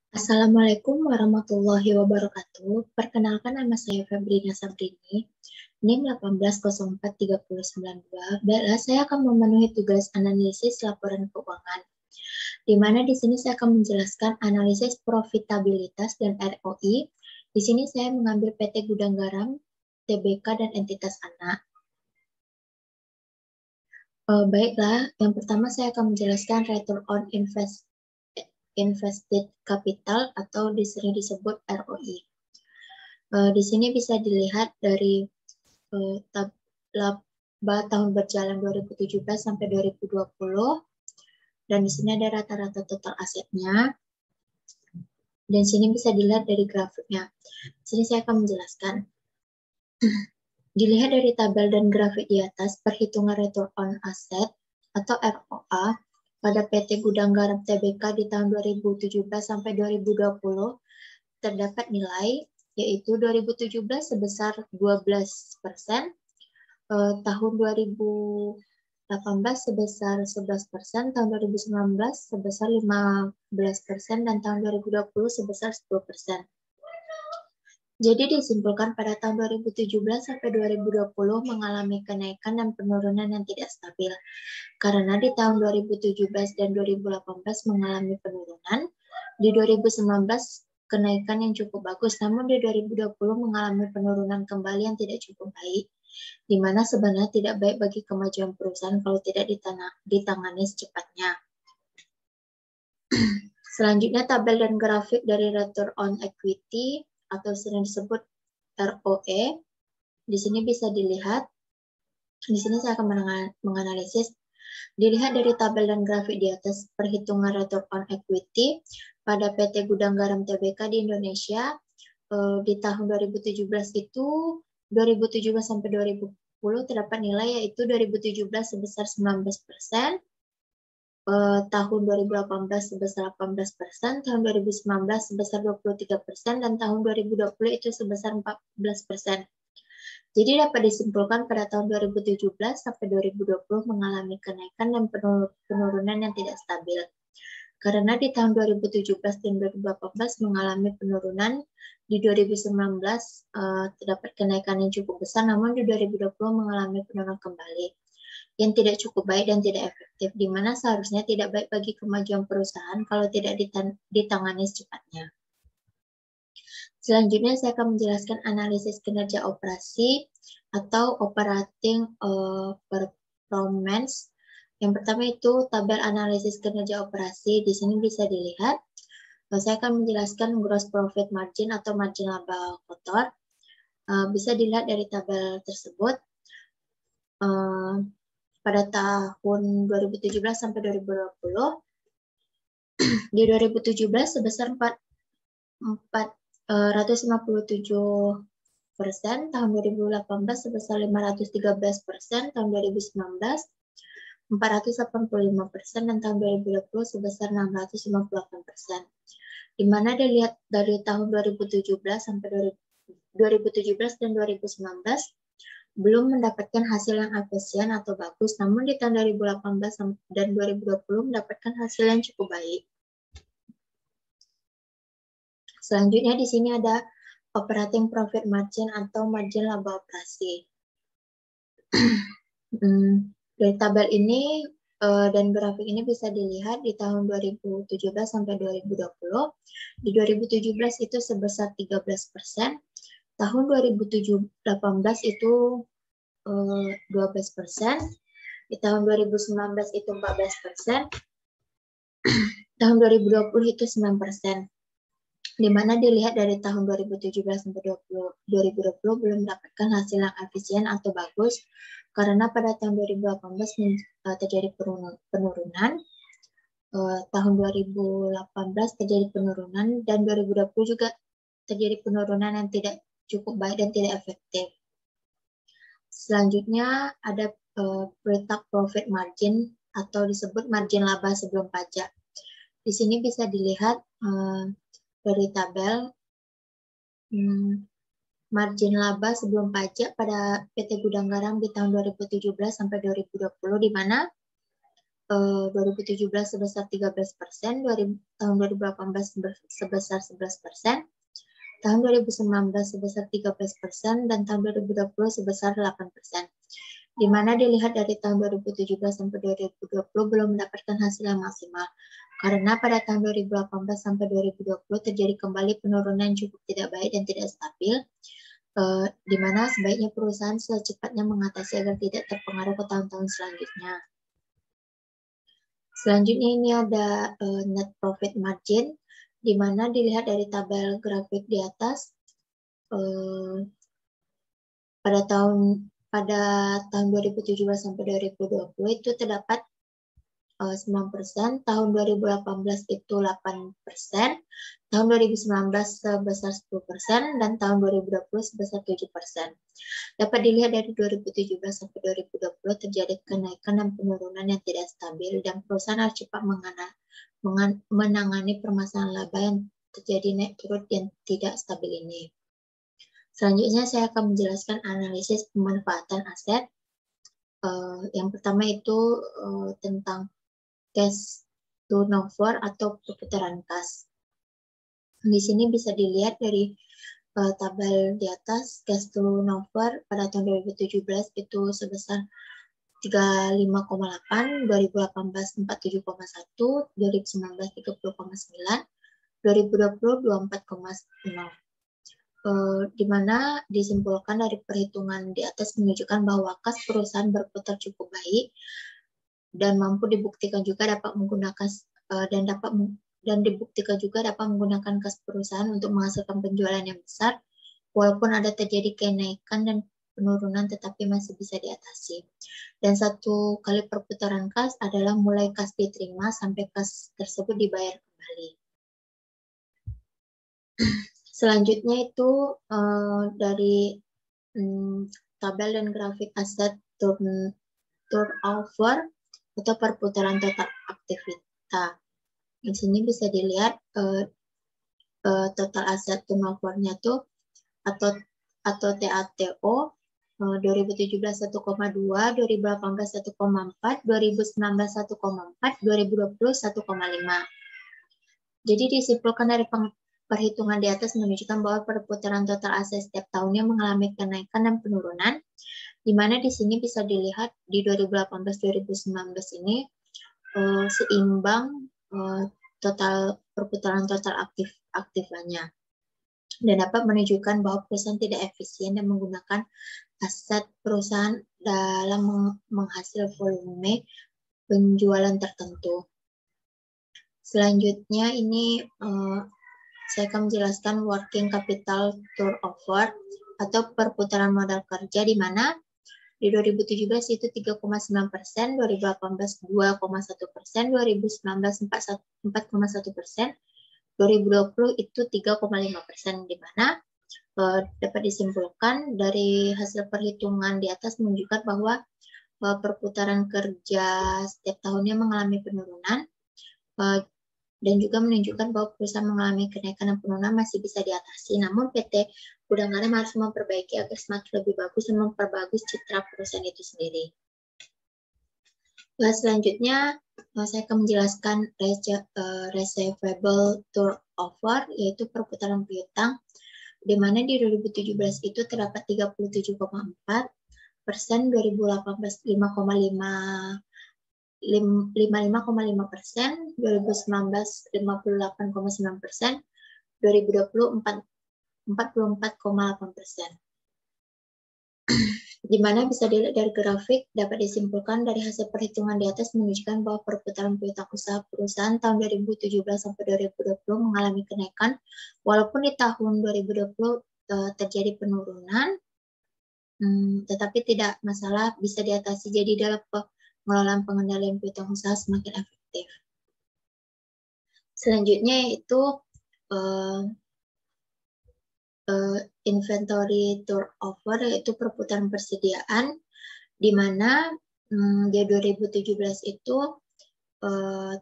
Assalamualaikum warahmatullahi wabarakatuh. Perkenalkan, nama saya Febrina Sabrini, NIM 18043092. Baiklah, saya akan memenuhi tugas analisis laporan keuangan, di mana di sini saya akan menjelaskan analisis profitabilitas dan ROI. Di sini saya mengambil PT Gudang Garam, TBK, dan entitas anak. Baiklah, yang pertama saya akan menjelaskan return on invested capital atau sering disebut ROI. Di sini bisa dilihat dari laba tahun berjalan 2017 sampai 2020, dan di sini ada rata-rata total asetnya, dan sini bisa dilihat dari grafiknya. Di sini saya akan menjelaskan. Dilihat dari tabel dan grafik di atas, perhitungan return on asset atau ROA pada PT Gudang Garam TBK di tahun 2017 sampai 2020 terdapat nilai, yaitu 2017 sebesar 12%, tahun 2018 sebesar 11%, tahun 2019 sebesar 15%, dan tahun 2020 sebesar 10%. Jadi disimpulkan pada tahun 2017 sampai 2020 mengalami kenaikan dan penurunan yang tidak stabil. Karena di tahun 2017 dan 2018 mengalami penurunan, di 2019 kenaikan yang cukup bagus, namun di 2020 mengalami penurunan kembali yang tidak cukup baik, di mana sebenarnya tidak baik bagi kemajuan perusahaan kalau tidak ditangani secepatnya. Selanjutnya, tabel dan grafik dari return on equity atau sering disebut ROE. Di sini bisa dilihat. Di sini saya akan menganalisis. Dilihat dari tabel dan grafik di atas, perhitungan return on equity pada PT Gudang Garam TBK di Indonesia di tahun 2017 itu 2017 sampai 2010 terdapat nilai, yaitu 2017 sebesar 19%, tahun 2018 sebesar 18%, tahun 2019 sebesar 23%, dan tahun 2020 itu sebesar 14%. Jadi dapat disimpulkan pada tahun 2017 sampai 2020 mengalami kenaikan dan penurunan yang tidak stabil. Karena di tahun 2017 dan 2018 mengalami penurunan, di 2019 terdapat kenaikan yang cukup besar, namun di 2020 mengalami penurunan kembali yang tidak cukup baik dan tidak efektif, di mana seharusnya tidak baik bagi kemajuan perusahaan kalau tidak ditangani secepatnya. Selanjutnya saya akan menjelaskan analisis kinerja operasi atau operating performance. Yang pertama itu tabel analisis kinerja operasi. Di sini bisa dilihat. Saya akan menjelaskan gross profit margin atau margin laba kotor. Bisa dilihat dari tabel tersebut. Pada tahun 2017 sampai 2020, di 2017 sebesar 457%, tahun 2018 sebesar 513%, tahun 2019 485%, dan tahun 2020 sebesar 658%. Di mana dilihat dari tahun 2017 sampai 2017 dan 2019 belum mendapatkan hasil yang efisien atau bagus, namun di tahun 2018 dan 2020 mendapatkan hasil yang cukup baik. Selanjutnya di sini ada operating profit margin atau margin laba operasi. Dari tabel ini dan grafik ini bisa dilihat di tahun 2017 sampai 2020. Di 2017 itu sebesar 13%, tahun 2018 itu 12%, di tahun 2019 itu 14%, tahun 2020 itu 9%. Di mana dilihat dari tahun 2017 sampai 2020 belum mendapatkan hasil yang efisien atau bagus, karena pada tahun 2018 terjadi penurunan, tahun 2018 terjadi penurunan, dan 2020 juga terjadi penurunan yang tidak cukup baik dan tidak efektif. Selanjutnya ada pre-tax profit margin atau disebut margin laba sebelum pajak. Di sini bisa dilihat dari tabel margin laba sebelum pajak pada PT Gudang Garam di tahun 2017 sampai 2020, di mana 2017 sebesar 13%, tahun 2018 sebesar 11%, tahun 2019 sebesar 13%, dan tahun 2020 sebesar 8%. Di mana dilihat dari tahun 2017 sampai 2020 belum mendapatkan hasil yang maksimal. Karena pada tahun 2018 sampai 2020 terjadi kembali penurunan cukup tidak baik dan tidak stabil, di mana sebaiknya perusahaan secepatnya mengatasi agar tidak terpengaruh ke tahun-tahun selanjutnya. Selanjutnya ini ada net profit margin, di mana dilihat dari tabel grafik di atas, pada tahun 2017 sampai 2020 itu terdapat 9%, tahun 2018 itu 8%, tahun 2019 sebesar 10%, dan tahun 2020 sebesar 7%. Dapat dilihat dari 2017 sampai 2020 terjadi kenaikan dan penurunan yang tidak stabil, dan perusahaan harus cepat menangani permasalahan laba yang terjadi naik turun yang tidak stabil ini. Selanjutnya saya akan menjelaskan analisis pemanfaatan aset. Yang pertama itu tentang cash turnover atau perputaran kas. Di sini bisa dilihat dari tabel di atas, cash turnover pada tahun 2017 itu sebesar 35,8, 2018 47,1, 2019 30,9, 2020 24,0. Di mana disimpulkan dari perhitungan di atas menunjukkan bahwa kas perusahaan berputar cukup baik dan mampu dibuktikan juga dapat menggunakan dan dibuktikan juga dapat menggunakan kas perusahaan untuk menghasilkan penjualan yang besar, walaupun ada terjadi kenaikan dan penurunan tetapi masih bisa diatasi. Dan satu kali perputaran kas adalah mulai kas diterima sampai kas tersebut dibayar kembali. Selanjutnya itu dari tabel dan grafik aset turnover atau perputaran total aktivitas. Di sini bisa dilihat total aset turnover-nya tuh atau TATO 2017 1,2, 2018 1,4, 2019 1,4, 2020 1,5. Jadi disimpulkan dari perhitungan di atas menunjukkan bahwa perputaran total aset setiap tahunnya mengalami kenaikan dan penurunan, di mana di sini bisa dilihat di 2018-2019 ini seimbang total perputaran total aktifnya, dan dapat menunjukkan bahwa perusahaan tidak efisien dan menggunakan aset perusahaan dalam menghasil volume penjualan tertentu. Selanjutnya ini saya akan menjelaskan working capital turnover atau perputaran modal kerja, di mana di 2017 itu 3,9%, 2018 2,1%, 2019 4,1%, 2020 itu 3,5%, di mana dapat disimpulkan dari hasil perhitungan di atas menunjukkan bahwa perputaran kerja setiap tahunnya mengalami penurunan, dan juga menunjukkan bahwa perusahaan mengalami kenaikan dan penurunan masih bisa diatasi. Namun PT Gudang Garam harus memperbaiki agar semakin lebih bagus dan memperbagus citra perusahaan itu sendiri. Selanjutnya saya akan menjelaskan receivable turnover, yaitu perputaran piutang, di mana di 2017 itu terdapat 37,4%, 2018 55,5%, 55,5%, 2019 58,9%, 2020 44,8%. Di mana bisa dilihat dari grafik, dapat disimpulkan dari hasil perhitungan di atas menunjukkan bahwa perputaran piutang usaha perusahaan tahun 2017 sampai 2020 mengalami kenaikan, walaupun di tahun 2020 terjadi penurunan, tetapi tidak masalah, bisa diatasi. Jadi dalam pengelolaan pengendalian piutang usaha semakin efektif. Selanjutnya yaitu inventory turnover, yaitu perputaran persediaan, di mana di 2017 itu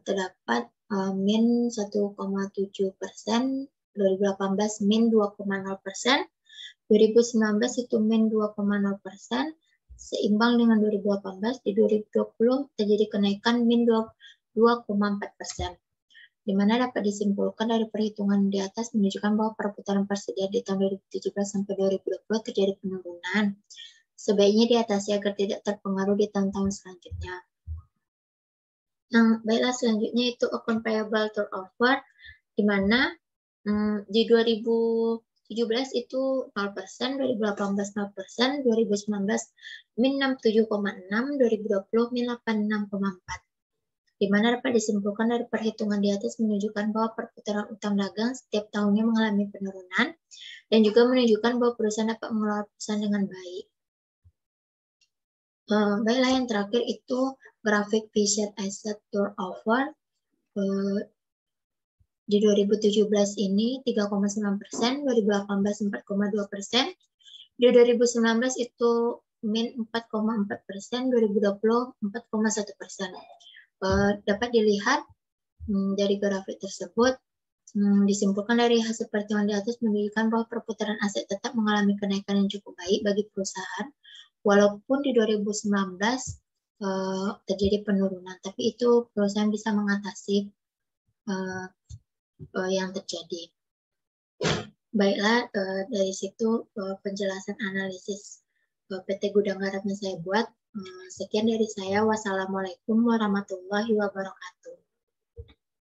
terdapat min 1,7%, 2018 min 2,0%, 2019 itu min 2,0%, seimbang dengan 2018, di 2020 terjadi kenaikan min 2,4%. Di mana dapat disimpulkan dari perhitungan di atas menunjukkan bahwa perputaran persediaan di tahun 2017 sampai 2020 terjadi penurunan. Sebaiknya diatasi agar tidak terpengaruh di tahun-tahun selanjutnya. Nah, baiklah selanjutnya itu account payable turnover, di mana di 2017 itu 0%, 2018 0%, 2019 min 67,6, 2020 min 86,4. Di mana dapat disimpulkan dari perhitungan di atas menunjukkan bahwa perputaran utang dagang setiap tahunnya mengalami penurunan dan juga menunjukkan bahwa perusahaan dapat mengelola perusahaan dengan baik. Baiklah, yang terakhir itu grafik fixed asset turnover. Di 2017 ini 3,9%, 2018 4,2%, di 2019 itu min 4,4%, 2020 4,1%. Dapat dilihat dari grafik tersebut, disimpulkan dari hasil perhitungan di atas menunjukkan bahwa perputaran aset tetap mengalami kenaikan yang cukup baik bagi perusahaan, walaupun di 2019 terjadi penurunan, tapi itu perusahaan bisa mengatasi yang terjadi. Baiklah, dari situ penjelasan analisis PT Gudang Garam yang saya buat. Sekian dari saya. Wassalamualaikum warahmatullahi wabarakatuh.